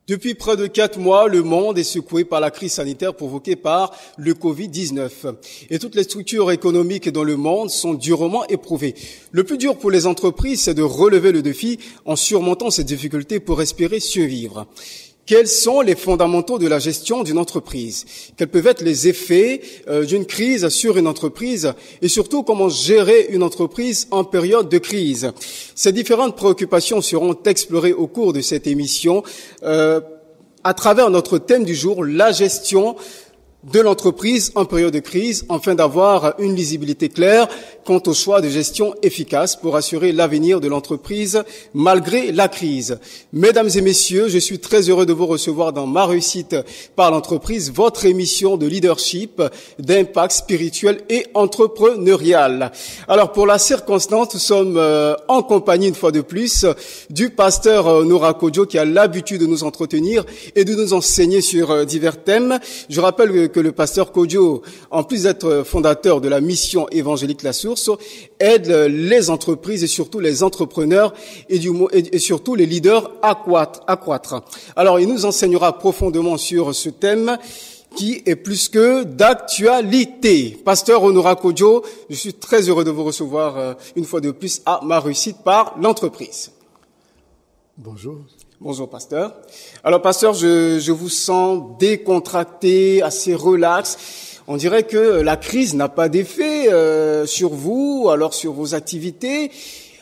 Depuis près de 4 mois, le monde est secoué par la crise sanitaire provoquée par le Covid-19. Et toutes les structures économiques dans le monde sont durement éprouvées. Le plus dur pour les entreprises, c'est de relever le défi en surmontant ces difficultés pour espérer survivre. Quels sont les fondamentaux de la gestion d'une entreprise? Quels peuvent être les effets d'une crise sur une entreprise? Et surtout, comment gérer une entreprise en période de crise? Ces différentes préoccupations seront explorées au cours de cette émission à travers notre thème du jour, la gestion de l'entreprise en période de crise, afin d'avoir une lisibilité claire quant au choix de gestion efficace pour assurer l'avenir de l'entreprise malgré la crise. Mesdames et messieurs, je suis très heureux de vous recevoir dans Ma réussite par l'entreprise, votre émission de leadership, d'impact spirituel et entrepreneurial. Alors pour la circonstance, nous sommes en compagnie une fois de plus du pasteur Nora Kodjo qui a l'habitude de nous entretenir et de nous enseigner sur divers thèmes. Je rappelle que le pasteur Kodjo, en plus d'être fondateur de la mission évangélique La Source, aide les entreprises et surtout les entrepreneurs et surtout les leaders à croître. Alors, il nous enseignera profondément sur ce thème qui est plus que d'actualité. Pasteur Onora Kodjo, je suis très heureux de vous recevoir une fois de plus à Ma réussite par l'entreprise. Bonjour. Bonjour, pasteur. Alors, pasteur, je vous sens décontracté, assez relax. On dirait que la crise n'a pas d'effet sur vous, alors sur vos activités.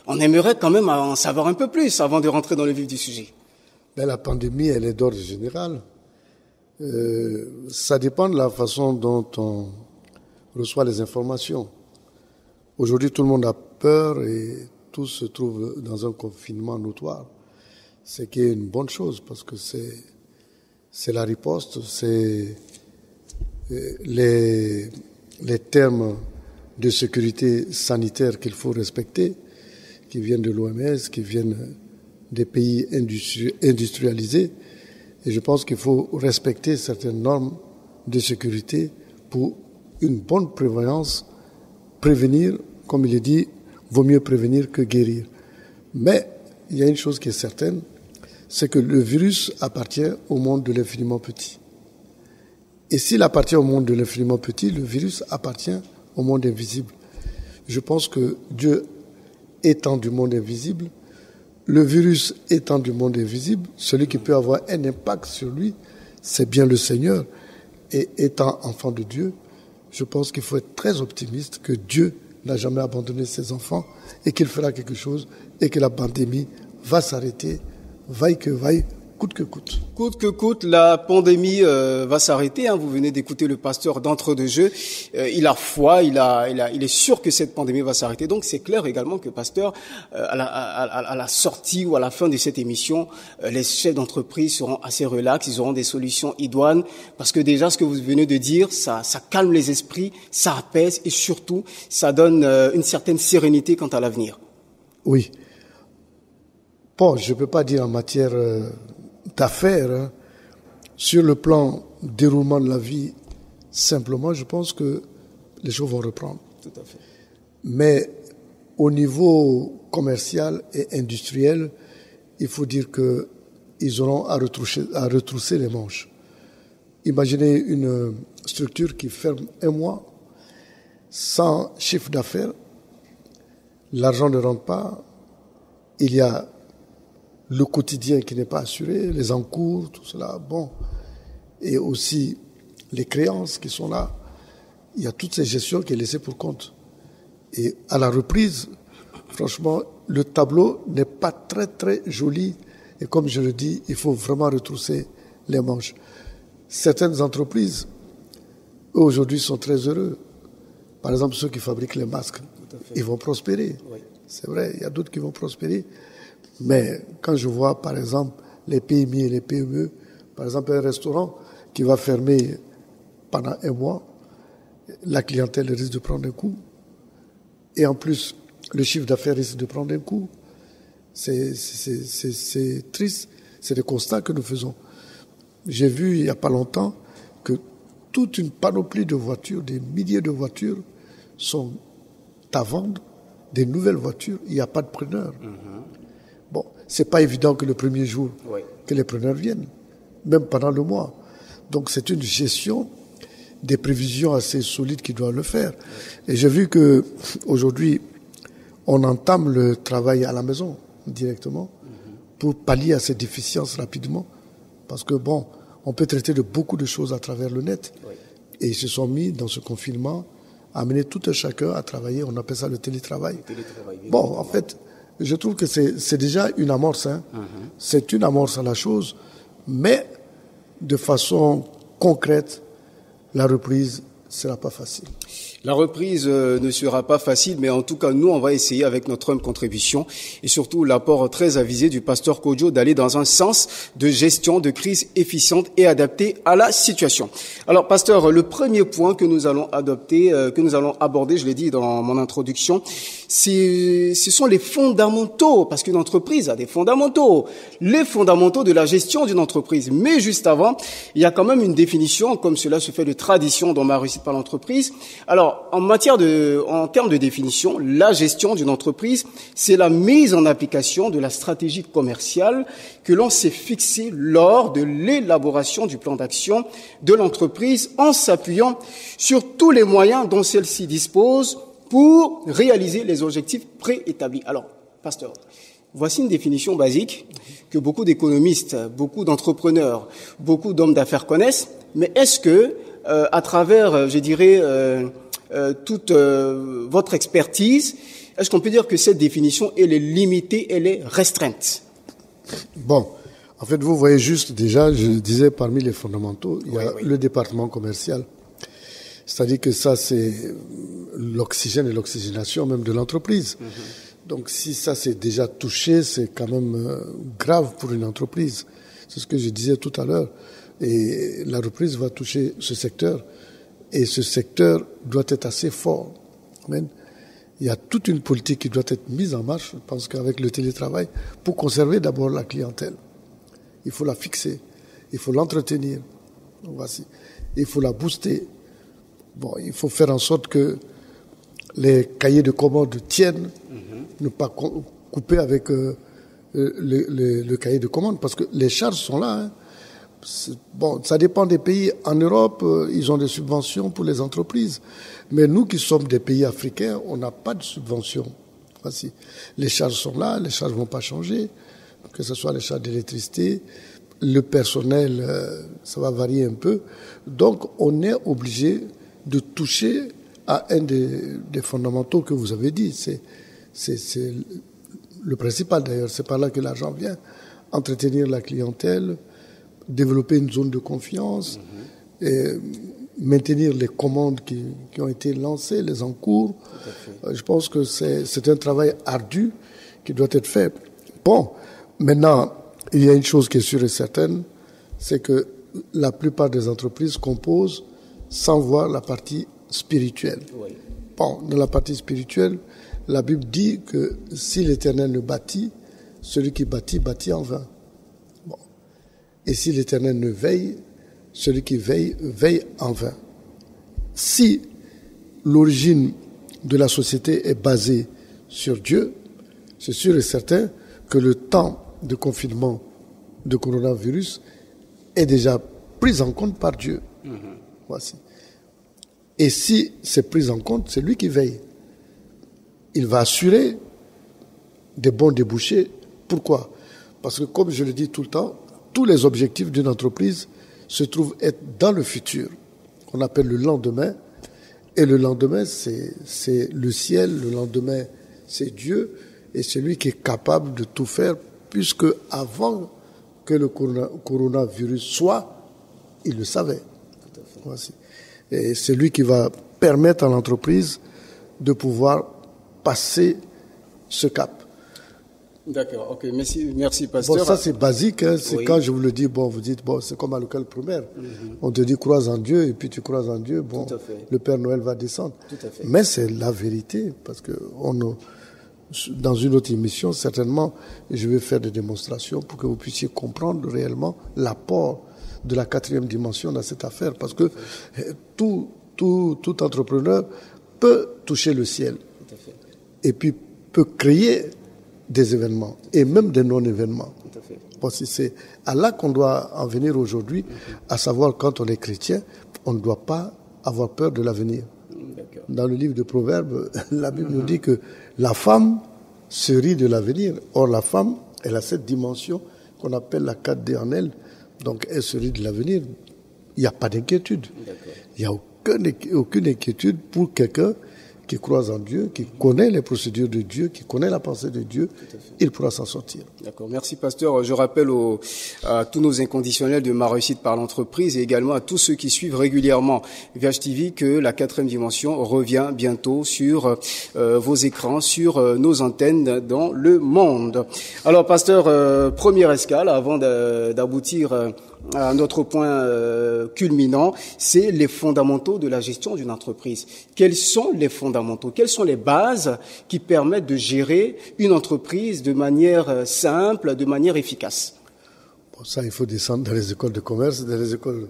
On aimerait quand même en savoir un peu plus avant de rentrer dans le vif du sujet. Ben, la pandémie, elle est d'ordre général. Ça dépend de la façon dont on reçoit les informations. Aujourd'hui, tout le monde a peur et tout se trouve dans un confinement notoire. C'est qui est une bonne chose parce que c'est la riposte, c'est les termes de sécurité sanitaire qu'il faut respecter, qui viennent de l'OMS, qui viennent des pays industrialisés. Et je pense qu'il faut respecter certaines normes de sécurité pour une bonne prévoyance, prévenir, comme il est dit, vaut mieux prévenir que guérir. Mais il y a une chose qui est certaine, c'est que le virus appartient au monde de l'infiniment petit. Et s'il appartient au monde de l'infiniment petit, le virus appartient au monde invisible. Je pense que Dieu étant du monde invisible, le virus étant du monde invisible, celui qui peut avoir un impact sur lui, c'est bien le Seigneur. Et étant enfant de Dieu, je pense qu'il faut être très optimiste que Dieu n'a jamais abandonné ses enfants et qu'il fera quelque chose et que la pandémie va s'arrêter, vaille que vaille, coûte que coûte. Coûte que coûte, la pandémie va s'arrêter. Vous venez d'écouter le pasteur d'entre-deux-jeux. Il a foi, il est sûr que cette pandémie va s'arrêter. Donc c'est clair également que pasteur, à la sortie ou à la fin de cette émission, les chefs d'entreprise seront assez relax, ils auront des solutions idoines, parce que déjà ce que vous venez de dire, ça calme les esprits, ça apaise et surtout ça donne une certaine sérénité quant à l'avenir. Oui. Bon, je ne peux pas dire en matière d'affaires, sur le plan déroulement de la vie, simplement, je pense que les choses vont reprendre. Tout à fait. Mais au niveau commercial et industriel, il faut dire qu'ils auront à retrousser les manches. Imaginez une structure qui ferme un mois, sans chiffre d'affaires, l'argent ne rentre pas, il y a le quotidien qui n'est pas assuré, les encours, tout cela, bon. Et aussi les créances qui sont là. Il y a toute cette gestion qui est laissée pour compte. Et à la reprise, franchement, le tableau n'est pas très, très joli. Et comme je le dis, il faut vraiment retrousser les manches. Certaines entreprises, eux, aujourd'hui, sont très heureux. Par exemple, ceux qui fabriquent les masques, ils vont prospérer. Oui. C'est vrai, il y a d'autres qui vont prospérer. Mais quand je vois, par exemple, les PMI et les PME, par exemple, un restaurant qui va fermer pendant un mois, la clientèle risque de prendre un coup. Et en plus, le chiffre d'affaires risque de prendre un coup. C'est triste. C'est des constats que nous faisons. J'ai vu il n'y a pas longtemps que toute une panoplie de voitures, des milliers de voitures, sont à vendre, des nouvelles voitures. Il n'y a pas de preneur. Bon, c'est pas évident que le premier jour que les preneurs viennent. même pendant le mois. Donc c'est une gestion des prévisions assez solides qui doivent le faire. Et j'ai vu que aujourd'hui, on entame le travail à la maison directement pour pallier à ces déficiences rapidement. Parce que bon, on peut traiter de beaucoup de choses à travers le net. Et ils se sont mis dans ce confinement à amener tout un chacun à travailler. On appelle ça le télétravail. Bon, en fait, je trouve que c'est déjà une amorce. C'est une amorce à la chose, mais de façon concrète, la reprise ne sera pas facile. La reprise ne sera pas facile, mais en tout cas, nous, on va essayer avec notre humble contribution et surtout l'apport très avisé du pasteur Kodjo d'aller dans un sens de gestion de crise efficiente et adaptée à la situation. Alors, pasteur, le premier point que nous allons aborder, je l'ai dit dans mon introduction, ce sont les fondamentaux, parce qu'une entreprise a des fondamentaux, les fondamentaux de la gestion d'une entreprise. Mais juste avant, il y a quand même une définition, comme cela se fait de tradition dans ma réussite par l'entreprise. Alors, en termes de définition, la gestion d'une entreprise, c'est la mise en application de la stratégie commerciale que l'on s'est fixée lors de l'élaboration du plan d'action de l'entreprise en s'appuyant sur tous les moyens dont celle-ci dispose pour réaliser les objectifs préétablis. Alors, pasteur, voici une définition basique que beaucoup d'économistes, beaucoup d'entrepreneurs, beaucoup d'hommes d'affaires connaissent, mais est-ce que, à travers, toute votre expertise, est-ce qu'on peut dire que cette définition, elle est limitée, elle est restreinte? Bon, en fait, vous voyez juste déjà, je le disais, parmi les fondamentaux, il y a le département commercial. C'est-à-dire que ça, c'est l'oxygène et l'oxygénation même de l'entreprise. Donc, si ça c'est déjà touché, c'est quand même grave pour une entreprise. C'est ce que je disais tout à l'heure. Et la reprise va toucher ce secteur. Et ce secteur doit être assez fort. Amen. Il y a toute une politique qui doit être mise en marche, je pense qu'avec le télétravail, pour conserver d'abord la clientèle. Il faut la fixer, il faut l'entretenir, voici. Il faut la booster. Bon, il faut faire en sorte que les cahiers de commandes tiennent, ne pas couper avec le cahier de commandes, parce que les charges sont là. Hein. Bon, ça dépend des pays. En Europe, ils ont des subventions pour les entreprises. Mais nous qui sommes des pays africains, on n'a pas de subventions. Voici. Les charges sont là, les charges ne vont pas changer, que ce soit les charges d'électricité, le personnel, ça va varier un peu. Donc, on est obligé de toucher à un des fondamentaux que vous avez dit. C'est le principal d'ailleurs, c'est par là que l'argent vient. Entretenir la clientèle, développer une zone de confiance, et maintenir les commandes qui ont été lancées, les encours. Je pense que c'est un travail ardu qui doit être fait. Bon, maintenant, il y a une chose qui est sûre et certaine, c'est que la plupart des entreprises composent sans voir la partie spirituelle. Bon, dans la partie spirituelle, la Bible dit que si l'Éternel ne bâtit, celui qui bâtit, bâtit en vain. Bon. Et si l'Éternel ne veille, celui qui veille, veille en vain. Si l'origine de la société est basée sur Dieu, c'est sûr et certain que le temps de confinement de coronavirus est déjà pris en compte par Dieu. Voici. Et si c'est pris en compte, c'est lui qui veille. Il va assurer des bons débouchés. Pourquoi? Parce que, comme je le dis tout le temps, tous les objectifs d'une entreprise se trouvent être dans le futur, qu'on appelle le lendemain. Et le lendemain, c'est le ciel, le lendemain, c'est Dieu, et c'est lui qui est capable de tout faire, puisque avant que le coronavirus soit, il le savait. Voici. Et c'est lui qui va permettre à l'entreprise de pouvoir passer ce cap. D'accord, ok, merci pasteur. Bon, ça c'est basique, hein. C'est quand je vous le dis, bon, vous dites, bon, c'est comme à l'école primaire. On te dit, croise en Dieu, et puis tu croises en Dieu, bon, le Père Noël va descendre. Tout à fait. Mais c'est la vérité, parce que dans une autre émission, certainement, je vais faire des démonstrations pour que vous puissiez comprendre réellement l'apport de la 4e dimension dans cette affaire, parce que tout entrepreneur peut toucher le ciel. Tout à fait. Et puis peut créer des événements, et même des non-événements. Tout à fait. possible. C'est à là qu'on doit en venir aujourd'hui, à savoir quand on est chrétien, on ne doit pas avoir peur de l'avenir. Dans le livre de Proverbes, la Bible nous dit que la femme se rit de l'avenir. Or, la femme, elle a cette dimension qu'on appelle la 4D en elle. Donc, elle se rit de l'avenir. Il n'y a pas d'inquiétude. Il n'y a aucune inquiétude pour quelqu'un qui croit en Dieu, qui connaît les procédures de Dieu, qui connaît la pensée de Dieu, il pourra s'en sortir. D'accord. Merci, pasteur. Je rappelle à tous nos inconditionnels de Ma Réussite par l'entreprise et également à tous ceux qui suivent régulièrement VHTV que la 4e dimension revient bientôt sur vos écrans, sur nos antennes dans le monde. Alors, pasteur, première escale avant d'aboutir à notre point culminant, c'est les fondamentaux de la gestion d'une entreprise. Quels sont les fondamentaux? Quelles sont les bases qui permettent de gérer une entreprise de manière simple, de manière efficace? Bon, ça, il faut descendre dans les écoles de commerce, dans les écoles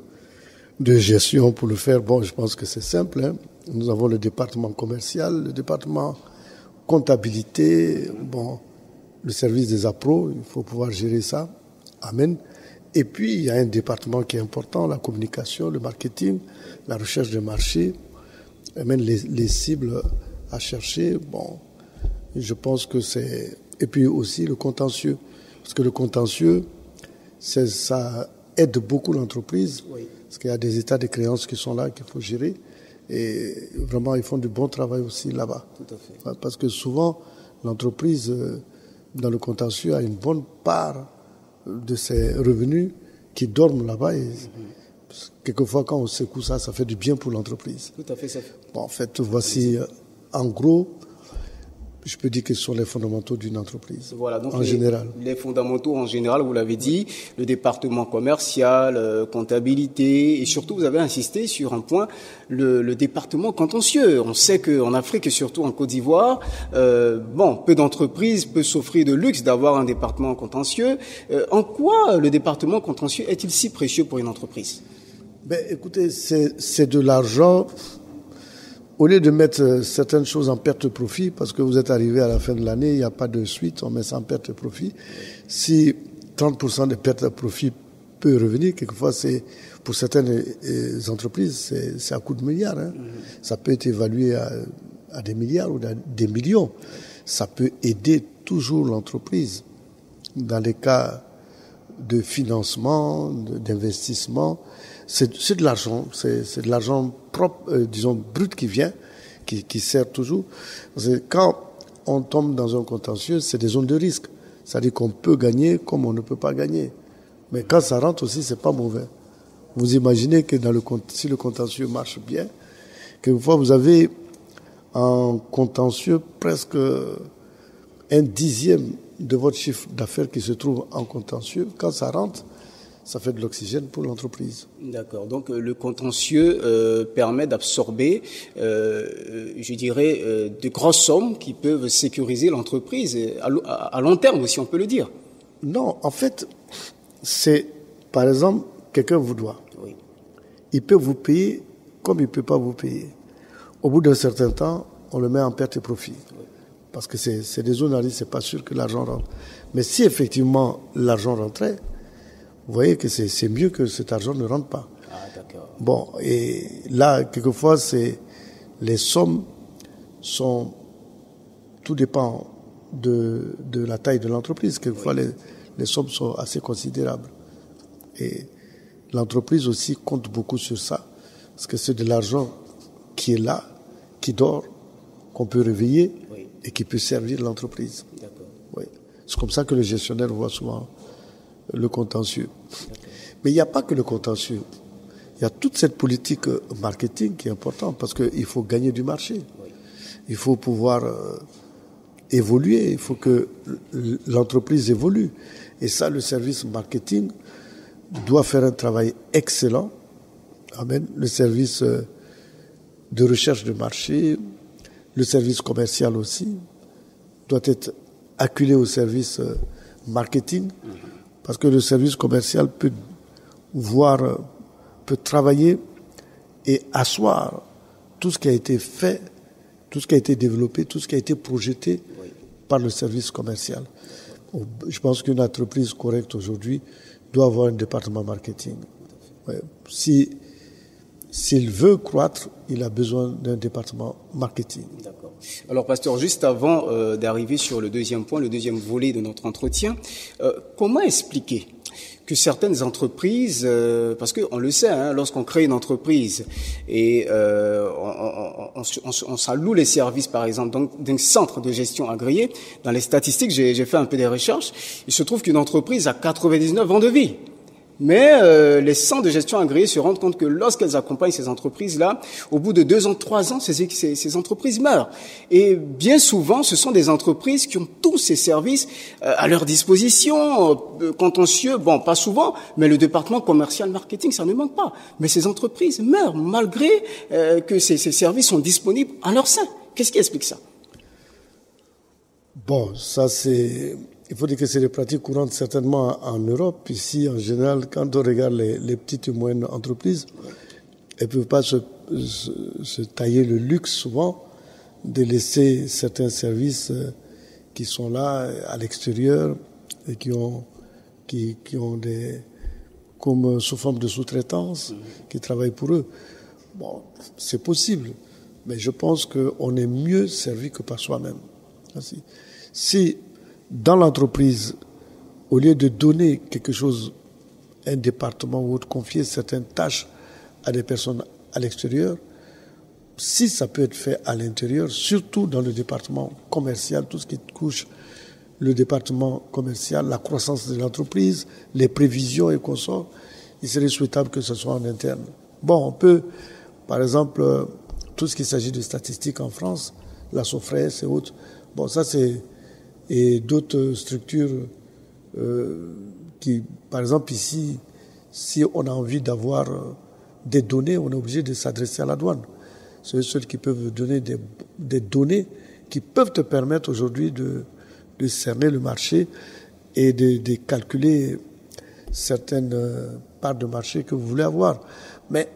de gestion pour le faire. Bon, je pense que c'est simple, hein. Nous avons le département commercial, le département comptabilité, bon, le service des appros, il faut pouvoir gérer ça. Amen. Et puis, il y a un département qui est important, la communication, le marketing, la recherche de marché, et même les cibles à chercher. Bon, je pense que c'est... Et puis aussi le contentieux. Parce que le contentieux, ça aide beaucoup l'entreprise. Oui. Parce qu'il y a des états de créances qui sont là, qu'il faut gérer. Et vraiment, ils font du bon travail aussi là-bas. Tout à fait. Parce que souvent, l'entreprise, dans le contentieux, a une bonne part de ses revenus qui dorment là-bas. Et quelquefois, quand on secoue ça, ça fait du bien pour l'entreprise. Tout à fait, ça. Bon, en fait, voici, en gros, je peux dire que ce sont les fondamentaux d'une entreprise. Voilà, donc en général. Les fondamentaux en général, vous l'avez dit, le département commercial, comptabilité, et surtout, vous avez insisté sur un point, le département contentieux. On sait qu'en Afrique et surtout en Côte d'Ivoire, peu d'entreprises peuvent s'offrir de luxe d'avoir un département contentieux. En quoi le département contentieux est-il si précieux pour une entreprise? Écoutez, c'est de l'argent. Au lieu de mettre certaines choses en perte de profit, parce que vous êtes arrivé à la fin de l'année, il n'y a pas de suite, on met ça en perte de profit. Si 30% de perte de profit peut revenir, quelquefois, pour certaines entreprises, c'est à coup de milliards. Hein. Ça peut être évalué à des milliards ou à des millions. Ça peut aider toujours l'entreprise dans les cas de financement, d'investissement. C'est de l'argent, c'est de l'argent propre, disons brut qui vient, qui sert toujours. Parce que quand on tombe dans un contentieux, c'est des zones de risque. C'est-à-dire qu'on peut gagner comme on ne peut pas gagner. Mais quand ça rentre aussi, c'est pas mauvais. Vous imaginez que si le contentieux marche bien, quelquefois vous avez en contentieux presque 1/10 de votre chiffre d'affaires qui se trouve en contentieux. Quand ça rentre, ça fait de l'oxygène pour l'entreprise. D'accord. Donc le contentieux permet d'absorber, de grosses sommes qui peuvent sécuriser l'entreprise à long terme, si on peut le dire. Non, en fait, c'est, par exemple, quelqu'un vous doit. Oui. Il peut vous payer comme il ne peut pas vous payer. Au bout d'un certain temps, on le met en perte et profit. Oui. Parce que c'est des zones à risque, c'est pas sûr que l'argent rentre. Mais si effectivement l'argent rentrait, vous voyez que c'est mieux que cet argent ne rentre pas. Ah, d'accord. Bon, et là, quelquefois, les sommes sont, tout dépend de la taille de l'entreprise. Quelquefois, oui. les sommes sont assez considérables. Et l'entreprise aussi compte beaucoup sur ça. Parce que c'est de l'argent qui est là, qui dort, qu'on peut réveiller, oui. Et qui peut servir l'entreprise. D'accord. Oui. C'est comme ça que le gestionnaire voit souvent le contentieux. Mais il n'y a pas que le contentieux. Il y a toute cette politique marketing qui est importante parce qu'il faut gagner du marché. Oui. Il faut pouvoir évoluer. Il faut que l'entreprise évolue. Et ça, le service marketing doit faire un travail excellent. Amen. Le service de recherche de marché, le service commercial aussi, doit être acculé au service marketing. Parce que le service commercial peut travailler et asseoir tout ce qui a été fait, tout ce qui a été développé, tout ce qui a été projeté par le service commercial. Je pense qu'une entreprise correcte aujourd'hui doit avoir un département marketing. Ouais. S'il veut croître, il a besoin d'un département marketing. D'accord. Alors, pasteur, juste avant d'arriver sur le deuxième point, le deuxième volet de notre entretien, comment expliquer que certaines entreprises, parce qu'on le sait, hein, lorsqu'on crée une entreprise et on s'alloue les services, par exemple, d'un centre de gestion agréé, dans les statistiques, j'ai fait un peu des recherches, il se trouve qu'une entreprise a 99 ans de vie. Mais les centres de gestion agréés se rendent compte que lorsqu'elles accompagnent ces entreprises-là, au bout de 2 ans, 3 ans, ces entreprises meurent. Et bien souvent, ce sont des entreprises qui ont tous ces services à leur disposition, contentieux, bon, pas souvent, mais le département commercial marketing, ça ne manque pas. Mais ces entreprises meurent malgré que ces services sont disponibles à leur sein. Qu'est-ce qui explique ça? Bon, ça c'est... Il faut dire que c'est des pratiques courantes certainement en Europe. Ici, en général, quand on regarde les petites et moyennes entreprises, elles ne peuvent pas se tailler le luxe souvent de laisser certains services qui sont là à l'extérieur et qui ont des, comme sous forme de sous-traitance, qui travaillent pour eux. Bon, c'est possible, mais je pense qu'on est mieux servi que par soi-même. Si dans l'entreprise, au lieu de donner quelque chose, un département ou de confier certaines tâches à des personnes à l'extérieur, si ça peut être fait à l'intérieur, surtout dans le département commercial, tout ce qui touche le département commercial, la croissance de l'entreprise, les prévisions et consorts, il serait souhaitable que ce soit en interne. Bon, on peut, par exemple, tout ce qui s'agit de statistiques en France, la SOFRES et autres, bon, ça c'est... et d'autres structures qui, par exemple ici, si on a envie d'avoir des données, on est obligé de s'adresser à la douane. C'est ceux qui peuvent donner des données qui peuvent te permettre aujourd'hui de cerner le marché et de calculer certaines parts de marché que vous voulez avoir. Mais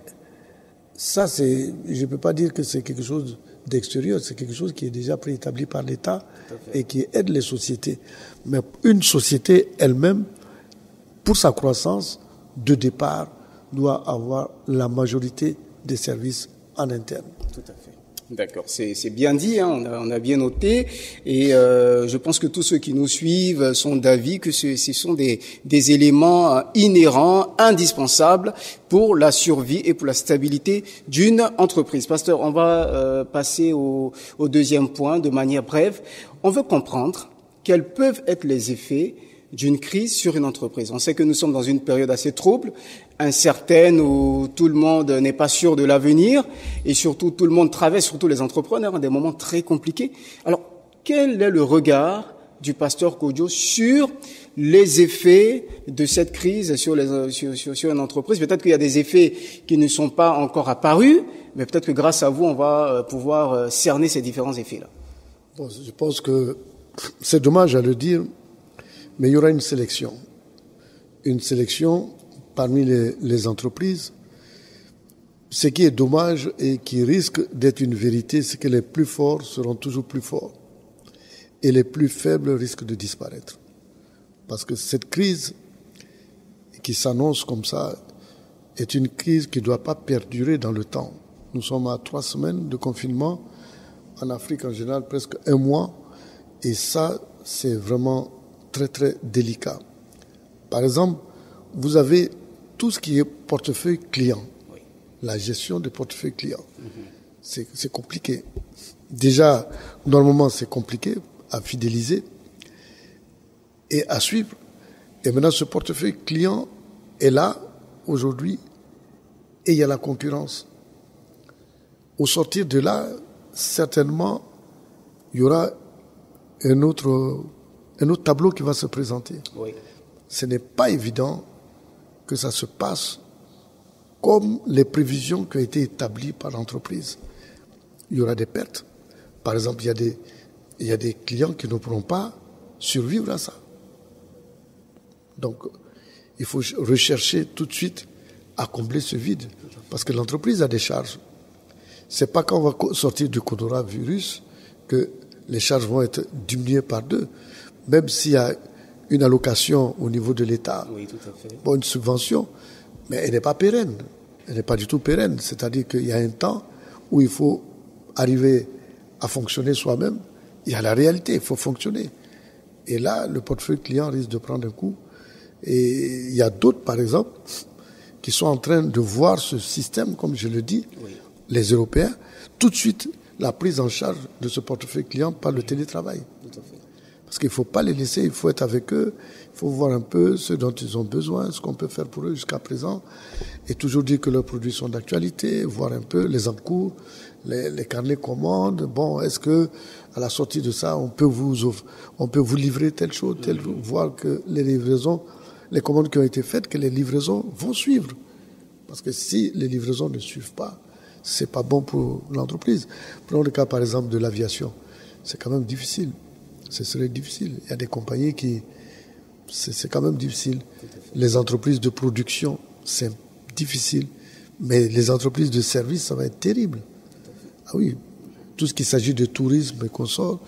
ça, je ne peux pas dire que c'est quelque chose d'extérieur, c'est quelque chose qui est déjà préétabli par l'État et qui aide les sociétés. Mais une société elle-même, pour sa croissance, de départ, doit avoir la majorité des services en interne. Tout à fait. D'accord, c'est bien dit, hein, on a bien noté, et je pense que tous ceux qui nous suivent sont d'avis que ce sont des éléments inhérents, indispensables pour la survie et pour la stabilité d'une entreprise. Pasteur, on va passer au deuxième point de manière brève. On veut comprendre quels peuvent être les effets d'une crise sur une entreprise. On sait que nous sommes dans une période assez trouble, incertaine, où tout le monde n'est pas sûr de l'avenir et surtout tout le monde traverse, surtout les entrepreneurs, des moments très compliqués. Alors, quel est le regard du pasteur Kodjo sur les effets de cette crise sur une entreprise? Peut-être qu'il y a des effets qui ne sont pas encore apparus, mais peut-être que grâce à vous, on va pouvoir cerner ces différents effets-là. Bon, je pense que c'est dommage à le dire, mais il y aura une sélection. Une sélection parmi les entreprises. Ce qui est dommage et qui risque d'être une vérité, c'est que les plus forts seront toujours plus forts et les plus faibles risquent de disparaître. Parce que cette crise qui s'annonce comme ça est une crise qui ne doit pas perdurer dans le temps. Nous sommes à 3 semaines de confinement, en Afrique en général presque 1 mois, et ça c'est vraiment très très délicat. Par exemple, vous avez tout ce qui est portefeuille client, oui. La gestion des portefeuilles clients. C'est compliqué. Déjà, normalement c'est compliqué à fidéliser et à suivre. Et maintenant ce portefeuille client est là aujourd'hui et il y a la concurrence. Au sortir de là, certainement, il y aura un autre tableau qui va se présenter. Oui. Ce n'est pas évident que ça se passe comme les prévisions qui ont été établies par l'entreprise. Il y aura des pertes. Par exemple, il y a des clients qui ne pourront pas survivre à ça. Donc, il faut rechercher tout de suite à combler ce vide. Parce que l'entreprise a des charges. C'est pas quand on va sortir du coronavirus que les charges vont être diminuées par 2. Même s'il y a une allocation au niveau de l'État, Oui, tout à fait. bon, une subvention, mais elle n'est pas pérenne. Elle n'est pas du tout pérenne. C'est-à-dire qu'il y a un temps où il faut arriver à fonctionner soi-même. Il y a la réalité, il faut fonctionner. Et là, le portefeuille client risque de prendre un coup. Et il y a d'autres, par exemple, qui sont en train de voir ce système, comme je le dis, Oui. les Européens, tout de suite, la prise en charge de ce portefeuille client par le télétravail. Tout à fait. Parce qu'il ne faut pas les laisser, il faut être avec eux, il faut voir un peu ce dont ils ont besoin, ce qu'on peut faire pour eux jusqu'à présent, et toujours dire que leurs produits sont d'actualité, voir un peu les encours, les carnets commandes. Bon, est-ce que à la sortie de ça, on peut vous livrer telle chose, telle chose, voir que les livraisons, les commandes qui ont été faites, que les livraisons vont suivre. Parce que si les livraisons ne suivent pas, c'est pas bon pour l'entreprise. Prenons le cas, par exemple, de l'aviation. C'est quand même difficile. Ce serait difficile. Il y a des compagnies qui... C'est quand même difficile. Les entreprises de production, c'est difficile. Mais les entreprises de service, ça va être terrible. Ah oui, tout ce qui s'agit de tourisme et consorts,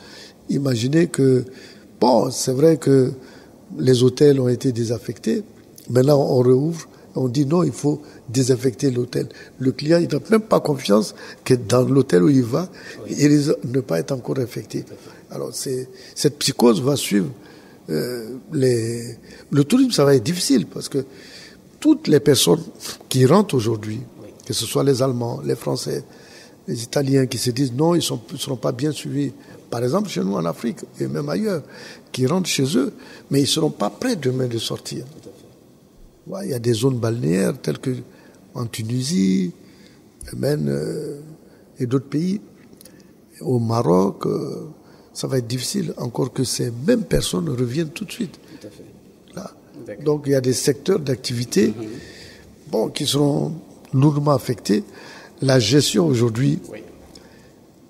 imaginez que... Bon, c'est vrai que les hôtels ont été désaffectés. Maintenant, on rouvre. On dit non, il faut désinfecter l'hôtel. Le client, il n'a même pas confiance que dans l'hôtel où il va, il risque de ne pas être encore infecté. Alors, cette psychose va suivre le tourisme, ça va être difficile parce que toutes les personnes qui rentrent aujourd'hui, que ce soit les Allemands, les Français, les Italiens qui se disent non, ils ne seront pas bien suivis. Par exemple, chez nous en Afrique et même ailleurs, qui rentrent chez eux, mais ils ne seront pas prêts demain de sortir. Ouais, il y a des zones balnéaires telles que en Tunisie, Yémen et d'autres pays. Au Maroc, ça va être difficile, encore que ces mêmes personnes reviennent tout de suite. Tout à fait. Là. Donc il y a des secteurs d'activité qui seront lourdement affectés. La gestion aujourd'hui,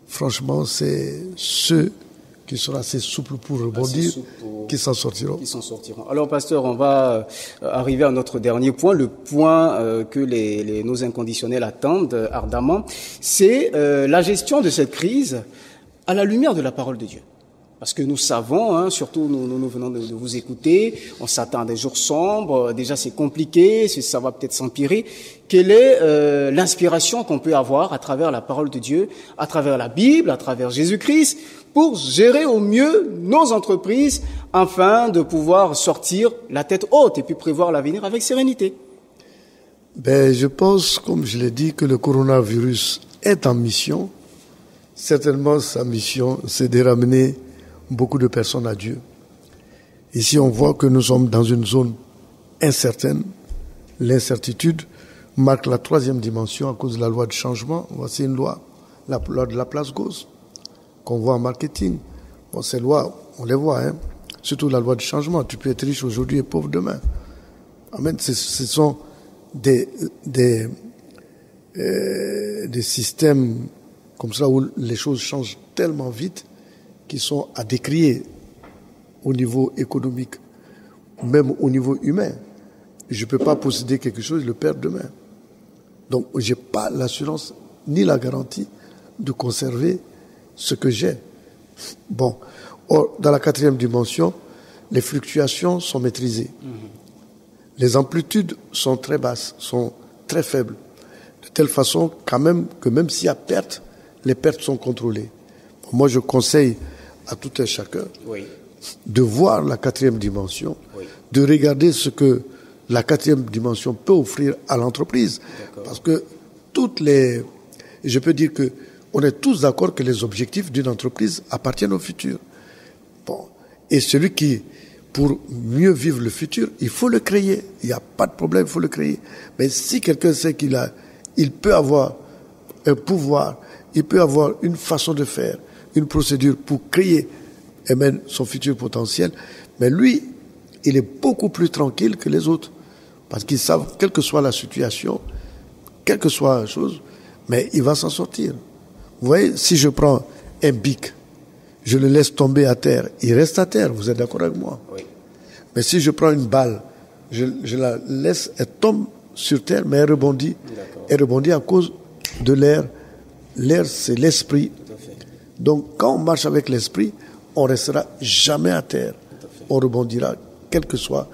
franchement, c'est ceux qui seront assez souples pour rebondir, qui s'en sortiront. Alors, pasteur, on va arriver à notre dernier point, le point que nos inconditionnels attendent ardemment, c'est la gestion de cette crise à la lumière de la parole de Dieu. Parce que nous savons, surtout nous venons de vous écouter, on s'attend à des jours sombres, déjà c'est compliqué, ça va peut-être s'empirer. Quelle est l'inspiration qu'on peut avoir à travers la parole de Dieu, à travers la Bible, à travers Jésus-Christ, pour gérer au mieux nos entreprises afin de pouvoir sortir la tête haute et puis prévoir l'avenir avec sérénité? Je pense, comme je l'ai dit, que le coronavirus est en mission. Certainement, sa mission, c'est de ramener beaucoup de personnes à Dieu. Ici, on voit que nous sommes dans une zone incertaine. L'incertitude marque la troisième dimension à cause de la loi de changement. Voici une loi, la loi de la place Gauss, qu'on voit en marketing. Bon, ces lois, on les voit, surtout la loi de changement. Tu peux être riche aujourd'hui et pauvre demain. Amen. Ce sont des systèmes comme ça où les choses changent tellement vite qui sont à décrier au niveau économique, même au niveau humain. Je ne peux pas posséder quelque chose et le perdre demain. Donc, je n'ai pas l'assurance ni la garantie de conserver ce que j'ai. Bon. Or, dans la quatrième dimension, les fluctuations sont maîtrisées. Les amplitudes sont très basses, sont très faibles. De telle façon, quand même, que même s'il y a perte, les pertes sont contrôlées. Moi, je conseille à tout un chacun de voir la quatrième dimension, de regarder ce que la quatrième dimension peut offrir à l'entreprise. Parce que je peux dire que on est tous d'accord que les objectifs d'une entreprise appartiennent au futur. Bon. Et celui qui, pour mieux vivre le futur, il faut le créer. Il n'y a pas de problème, il faut le créer. Mais si quelqu'un sait il peut avoir un pouvoir, il peut avoir une façon de faire, une procédure pour créer son futur potentiel, mais lui, il est beaucoup plus tranquille que les autres. Parce qu'ils savent, quelle que soit la situation, quelle que soit la chose, mais il va s'en sortir. Vous voyez, si je prends un bic, je le laisse tomber à terre, il reste à terre, vous êtes d'accord avec moi? Oui. Mais si je prends une balle, je la laisse, elle tombe sur terre, mais elle rebondit. Elle rebondit à cause de l'air. L'air, c'est l'esprit. Donc, quand on marche avec l'esprit, on ne restera jamais à terre. On rebondira quelle que soit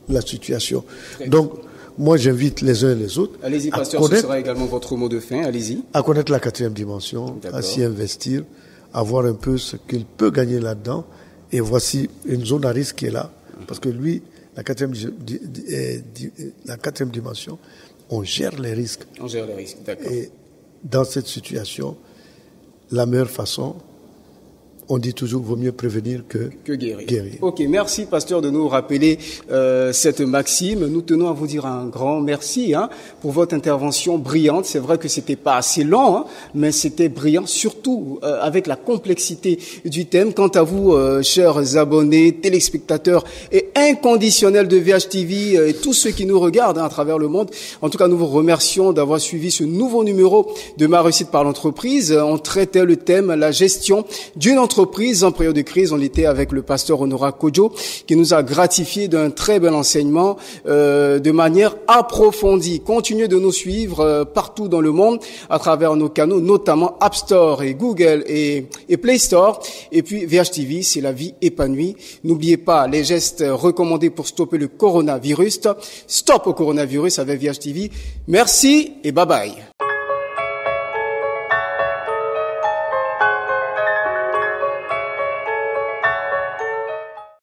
la situation. Donc, moi, j'invite les uns et les autres. Allez-y, pasteur, ce sera également votre mot de fin. Allez-y. À connaître la 4e dimension, à s'y investir, à voir un peu ce qu'il peut gagner là-dedans. Et voici une zone à risque qui est là. Parce que lui, la 4e dimension, on gère les risques. On gère les risques, d'accord. Et dans cette situation, la meilleure façon, on dit toujours, vaut mieux prévenir que guérir. Ok, merci pasteur de nous rappeler cette maxime. Nous tenons à vous dire un grand merci pour votre intervention brillante. C'est vrai que c'était pas assez long, mais c'était brillant, surtout avec la complexité du thème. Quant à vous, chers abonnés, téléspectateurs et inconditionnels de VHTV et tous ceux qui nous regardent à travers le monde, en tout cas, nous vous remercions d'avoir suivi ce nouveau numéro de Ma réussite par l'entreprise. On traitait le thème la gestion d'une entreprise en période de crise. On était avec le pasteur Honora Kodjo qui nous a gratifié d'un très bel enseignement de manière approfondie. Continuez de nous suivre partout dans le monde à travers nos canaux, notamment App Store et Google et Play Store. Et puis VHTV, c'est la vie épanouie. N'oubliez pas les gestes recommandés pour stopper le coronavirus. Stop au coronavirus avec VHTV. Merci et bye bye.